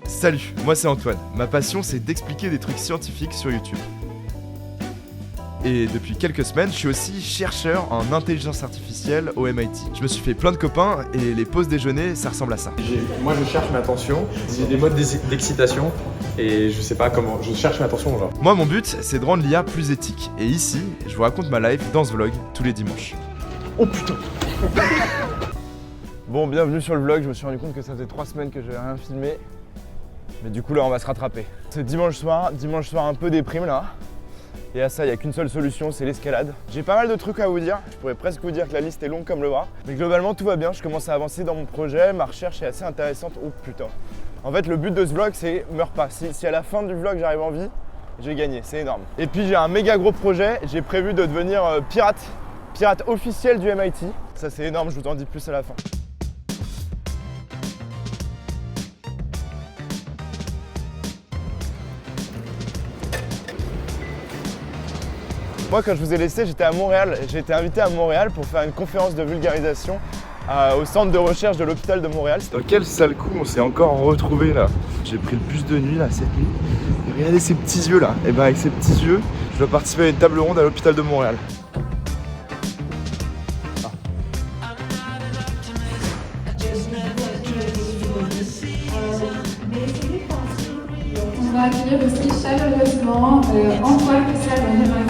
Salut, moi c'est Antoine. Ma passion c'est d'expliquer des trucs scientifiques sur YouTube. Et depuis quelques semaines, je suis aussi chercheur en intelligence artificielle au MIT. Je me suis fait plein de copains et les pauses déjeuner, ça ressemble à ça. Moi je cherche ma attention, j'ai des modes d'excitation et je sais pas comment, je cherche ma attention genre. Moi mon but c'est de rendre l'IA plus éthique. Et ici, je vous raconte ma life dans ce vlog tous les dimanches. Oh putain. Bon, bienvenue sur le vlog, je me suis rendu compte que ça faisait 3 semaines que j'avais rien filmé. Mais du coup là on va se rattraper. C'est dimanche soir un peu déprime là. Et à ça il n'y a qu'une seule solution, c'est l'escalade. J'ai pas mal de trucs à vous dire, je pourrais presque vous dire que la liste est longue comme le bras. Mais globalement tout va bien, je commence à avancer dans mon projet, ma recherche est assez intéressante. Oh putain. En fait le but de ce vlog c'est meurs pas. Si à la fin du vlog j'arrive en vie, j'ai gagné, c'est énorme. Et puis j'ai un méga gros projet, j'ai prévu de devenir pirate officiel du MIT. Ça c'est énorme, je vous en dis plus à la fin. Moi, quand je vous ai laissé, j'étais à Montréal. J'ai été invité à Montréal pour faire une conférence de vulgarisation au centre de recherche de l'hôpital de Montréal. Dans quel sale coup on s'est encore retrouvés là. J'ai pris le bus de nuit là cette nuit. Et regardez ces petits yeux là. Et ben avec ces petits yeux, je dois participer à une table ronde à l'hôpital de Montréal. On va accueillir aussi chaleureusement Antoine Pessalon.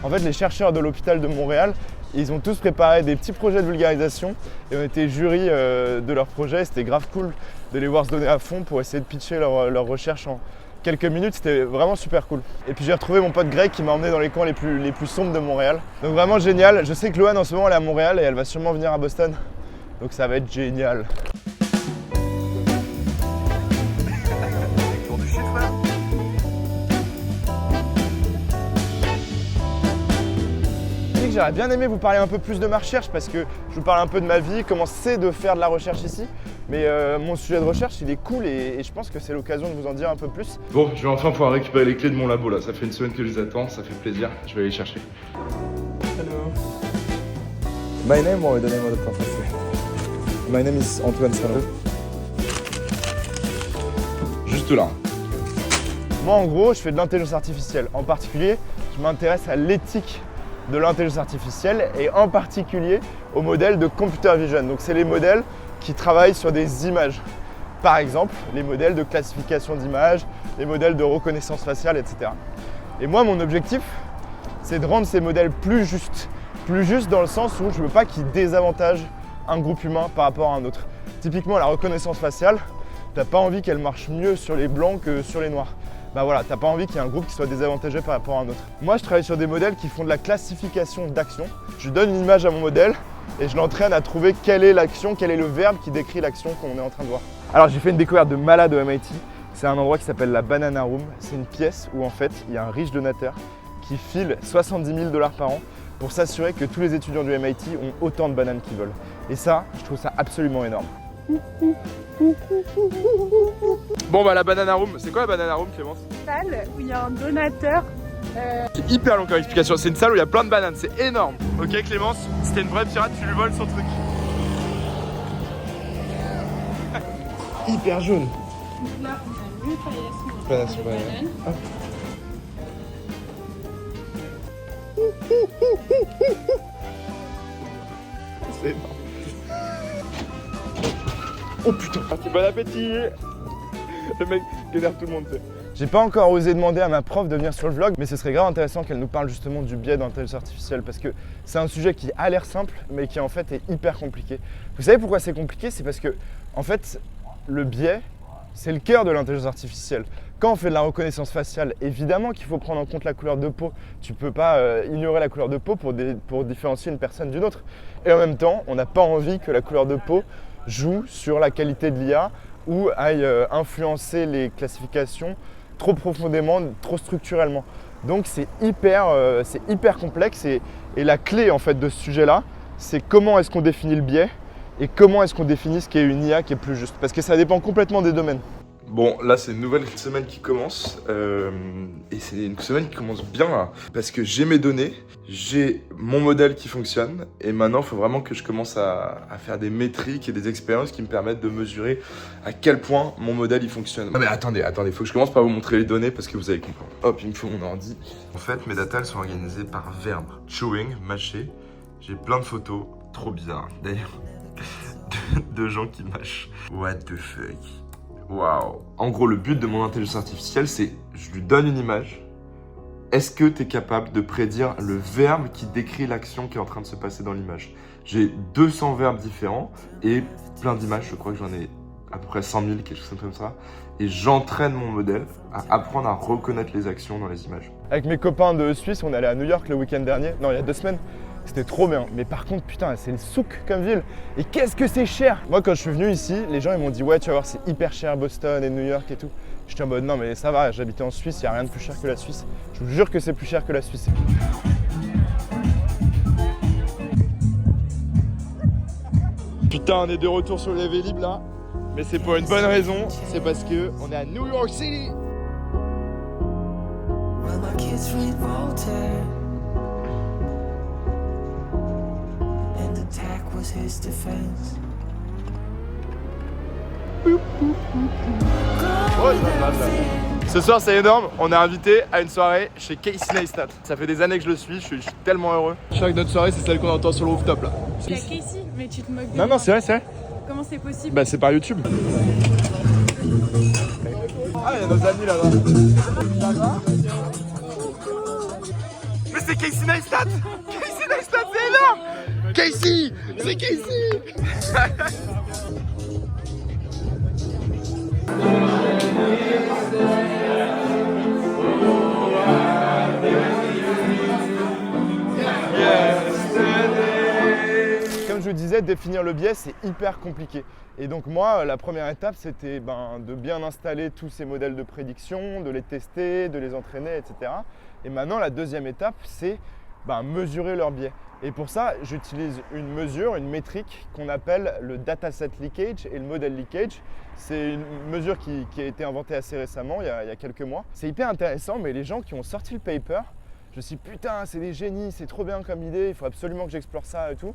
En fait, les chercheurs de l'hôpital de Montréal, ils ont tous préparé des petits projets de vulgarisation et on était jury de leur projet. C'était grave cool de les voir se donner à fond pour essayer de pitcher leur recherche en quelques minutes. C'était vraiment super cool. Et puis j'ai retrouvé mon pote Greg qui m'a emmené dans les coins les plus sombres de Montréal. Donc vraiment génial. Je sais que Loane en ce moment elle est à Montréal et elle va sûrement venir à Boston. Donc ça va être génial. J'aurais bien aimé vous parler un peu plus de ma recherche parce que je vous parle un peu de ma vie, comment c'est de faire de la recherche ici. Mais mon sujet de recherche il est cool et je pense que c'est l'occasion de vous en dire un peu plus. Bon, je vais enfin pouvoir récupérer les clés de mon labo là. Ça fait une semaine que je les attends, ça fait plaisir. Je vais aller les chercher. Hello. My name or the name of the professor? My name is Antoine Salon. Juste là. Moi en gros je fais de l'intelligence artificielle. En particulier je m'intéresse à l'éthique de l'intelligence artificielle et en particulier aux modèles de computer vision. Donc c'est les modèles qui travaillent sur des images. Par exemple, les modèles de classification d'images, les modèles de reconnaissance faciale, etc. Et moi mon objectif, c'est de rendre ces modèles plus justes. Plus justes dans le sens où je ne veux pas qu'ils désavantagent un groupe humain par rapport à un autre. Typiquement la reconnaissance faciale, tu n'as pas envie qu'elle marche mieux sur les blancs que sur les noirs. Bah voilà, t'as pas envie qu'il y ait un groupe qui soit désavantagé par rapport à un autre. Moi je travaille sur des modèles qui font de la classification d'actions. Je donne une image à mon modèle et je l'entraîne à trouver quelle est l'action, quel est le verbe qui décrit l'action qu'on est en train de voir. Alors j'ai fait une découverte de malade au MIT. C'est un endroit qui s'appelle la Banana Room. C'est une pièce où en fait il y a un riche donateur qui file 70 000 $ par an pour s'assurer que tous les étudiants du MIT ont autant de bananes qu'ils veulent. Et ça, je trouve ça absolument énorme. Bon bah la Banana Room, c'est quoi la Banana Room Clémence? Salle où il y a un donateur. C'est hyper long comme explication, c'est une salle où il y a plein de bananes, c'est énorme. Ok Clémence, si t'es une vraie pirate, tu lui voles son truc. Hyper jaune. Donc là on a une paillation de banane. C'est énorme. Oh putain, bon appétit. Le mec qui énerve tout le monde. J'ai pas encore osé demander à ma prof de venir sur le vlog, mais ce serait grave intéressant qu'elle nous parle justement du biais d'intelligence artificielle parce que c'est un sujet qui a l'air simple, mais qui en fait est hyper compliqué. Vous savez pourquoi c'est compliqué? C'est parce que en fait, le biais, c'est le cœur de l'intelligence artificielle. Quand on fait de la reconnaissance faciale, évidemment qu'il faut prendre en compte la couleur de peau. Tu peux pas ignorer la couleur de peau pour différencier une personne d'une autre. Et en même temps, on n'a pas envie que la couleur de peau joue sur la qualité de l'IA ou aille influencer les classifications trop profondément, trop structurellement. Donc c'est hyper complexe et la clé en fait de ce sujet-là, c'est comment est-ce qu'on définit le biais et comment est-ce qu'on définit ce qu'est une IA qui est plus juste. Parce que ça dépend complètement des domaines. Bon, là c'est une nouvelle semaine qui commence et c'est une semaine qui commence bien là, parce que j'ai mes données, j'ai mon modèle qui fonctionne et maintenant il faut vraiment que je commence à faire des métriques et des expériences qui me permettent de mesurer à quel point mon modèle il fonctionne. Non mais attendez, il faut que je commence par vous montrer les données parce que vous allez comprendre. Hop, il me faut mon ordi. En fait, mes data elles sont organisées par verbe, chewing, mâcher. J'ai plein de photos, trop bizarres d'ailleurs, de gens qui mâchent. What the fuck. Waouh. En gros, le but de mon intelligence artificielle, c'est je lui donne une image. Est-ce que tu es capable de prédire le verbe qui décrit l'action qui est en train de se passer dans l'image? J'ai 200 verbes différents et plein d'images. Je crois que j'en ai à peu près 100 000, quelque chose comme ça. Et j'entraîne mon modèle à apprendre à reconnaître les actions dans les images. Avec mes copains de Suisse, on est allé à New York le week-end dernier. Non, il y a 2 semaines. C'était trop bien. Mais par contre, putain, c'est le souk comme ville. Et qu'est-ce que c'est cher! Moi, quand je suis venu ici, les gens ils m'ont dit ouais, tu vas voir, c'est hyper cher Boston et New York et tout. J'étais en mode non, mais ça va, j'habitais en Suisse, il n'y a rien de plus cher que la Suisse. Je vous jure que c'est plus cher que la Suisse. Putain, on est de retour sur les Vélib là. Mais c'est pour une bonne raison, c'est parce que on est à New York City. Well, my kids read Voltaire, and attack was his defense. Ce soir c'est énorme, on est invité à une soirée chez Casey Neistat. Ça fait des années que je le suis, je suis tellement heureux. Je crois que notre soirée c'est celle qu'on entend sur le rooftop là. Il y a Casey, mais tu te moques de Non, moi. non, c'est vrai, c'est vrai. Comment c'est possible? Bah c'est par YouTube. Ah, il y a nos amis là-bas. Mais c'est Casey Neistat! Casey Neistat, c'est énorme! Casey! C'est Casey! Comme je vous disais, définir le biais, c'est hyper compliqué. Et donc moi, la première étape, c'était de bien installer tous ces modèles de prédiction, de les tester, de les entraîner, etc. Et maintenant, la deuxième étape, c'est mesurer leur biais. Et pour ça, j'utilise une mesure, une métrique qu'on appelle le dataset leakage et le model leakage. C'est une mesure qui a été inventée assez récemment, il y a quelques mois. C'est hyper intéressant, mais les gens qui ont sorti le paper, je me suis dit putain, c'est des génies, c'est trop bien comme idée, il faut absolument que j'explore ça et tout.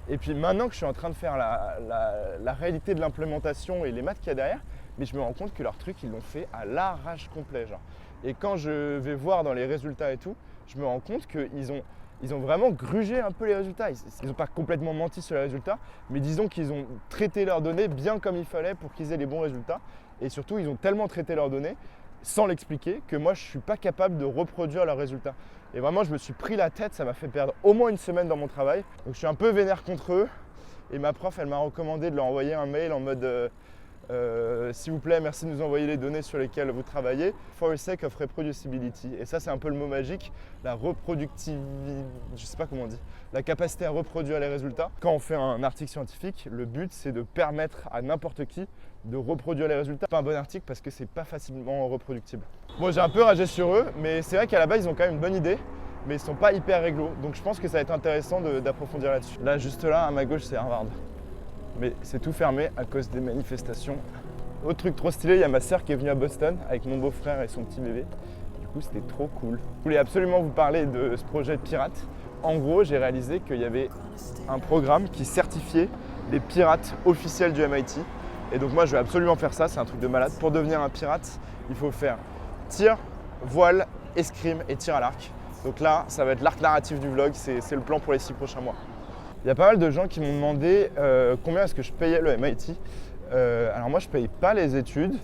Et puis maintenant que je suis en train de faire la réalité de l'implémentation et les maths qu'il y a derrière, mais je me rends compte que leur truc, ils l'ont fait à l'arrache complet, genre. Et quand je vais voir dans les résultats et tout, je me rends compte qu'ils ont vraiment grugé un peu les résultats. Ils n'ont pas complètement menti sur les résultats, mais disons qu'ils ont traité leurs données bien comme il fallait pour qu'ils aient les bons résultats. Et surtout, ils ont tellement traité leurs données sans l'expliquer que moi, je ne suis pas capable de reproduire leurs résultats. Et vraiment, je me suis pris la tête, ça m'a fait perdre au moins une semaine dans mon travail. Donc, je suis un peu vénère contre eux. Et ma prof, elle m'a recommandé de leur envoyer un mail en mode s'il vous plaît, merci de nous envoyer les données sur lesquelles vous travaillez for the sake of reproducibility. Et ça, c'est un peu le mot magique, la reproductivité, je sais pas comment on dit, la capacité à reproduire les résultats. Quand on fait un article scientifique, le but, c'est de permettre à n'importe qui de reproduire les résultats. Pas un bon article parce que c'est pas facilement reproductible. Bon, j'ai un peu ragé sur eux, mais c'est vrai qu'à la base, ils ont quand même une bonne idée, mais ils sont pas hyper réglo. Donc je pense que ça va être intéressant d'approfondir là-dessus. Là, juste là, à ma gauche, c'est Harvard. Mais c'est tout fermé à cause des manifestations. Autre truc trop stylé, il y a ma sœur qui est venue à Boston avec mon beau-frère et son petit bébé. Du coup, c'était trop cool. Je voulais absolument vous parler de ce projet de pirate. En gros, j'ai réalisé qu'il y avait un programme qui certifiait les pirates officiels du MIT. Et donc moi, je vais absolument faire ça, c'est un truc de malade. Pour devenir un pirate, il faut faire tir, voile, escrime et tir à l'arc. Donc là, ça va être l'arc narratif du vlog, c'est le plan pour les 6 prochains mois. Il y a pas mal de gens qui m'ont demandé combien est-ce que je payais le MIT. Alors moi, je ne paye pas les études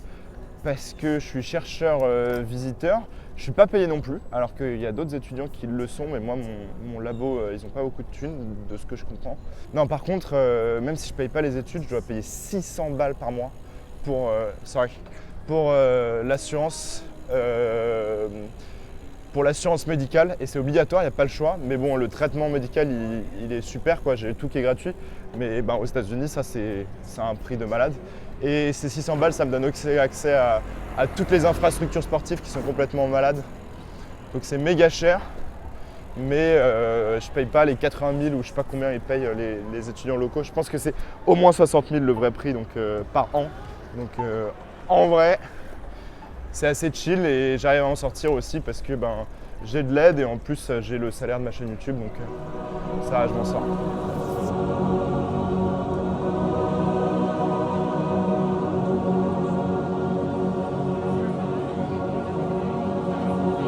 parce que je suis chercheur visiteur. Je ne suis pas payé non plus, alors qu'il y a d'autres étudiants qui le sont, mais moi, mon labo, ils n'ont pas beaucoup de thunes, de ce que je comprends. Non, par contre, même si je ne paye pas les études, je dois payer 600 balles par mois pour l'assurance. Pour l'assurance médicale, et c'est obligatoire, il n'y a pas le choix. Mais bon, le traitement médical, il est super, quoi. J'ai tout qui est gratuit. Mais aux États-Unis, ça, c'est un prix de malade. Et ces 600 balles, ça me donne aussi accès à toutes les infrastructures sportives qui sont complètement malades. Donc c'est méga cher. Mais je ne paye pas les 80 000 ou je ne sais pas combien ils payent les étudiants locaux. Je pense que c'est au moins 60 000 le vrai prix donc, par an. Donc en vrai, c'est assez chill et j'arrive à en sortir aussi parce que j'ai de l'aide et en plus j'ai le salaire de ma chaîne YouTube, donc ça, je m'en sors.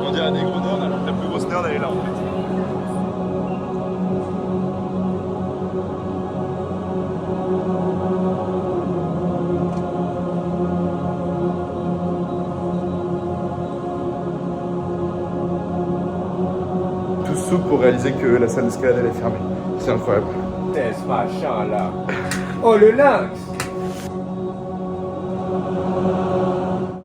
On dirait des gros nerds alors que la plus grosse nerd elle est là en fait. Tout sous pour réaliser que la salle d'escalade elle est fermée. C'est incroyable. Test machin là. Oh le lynx.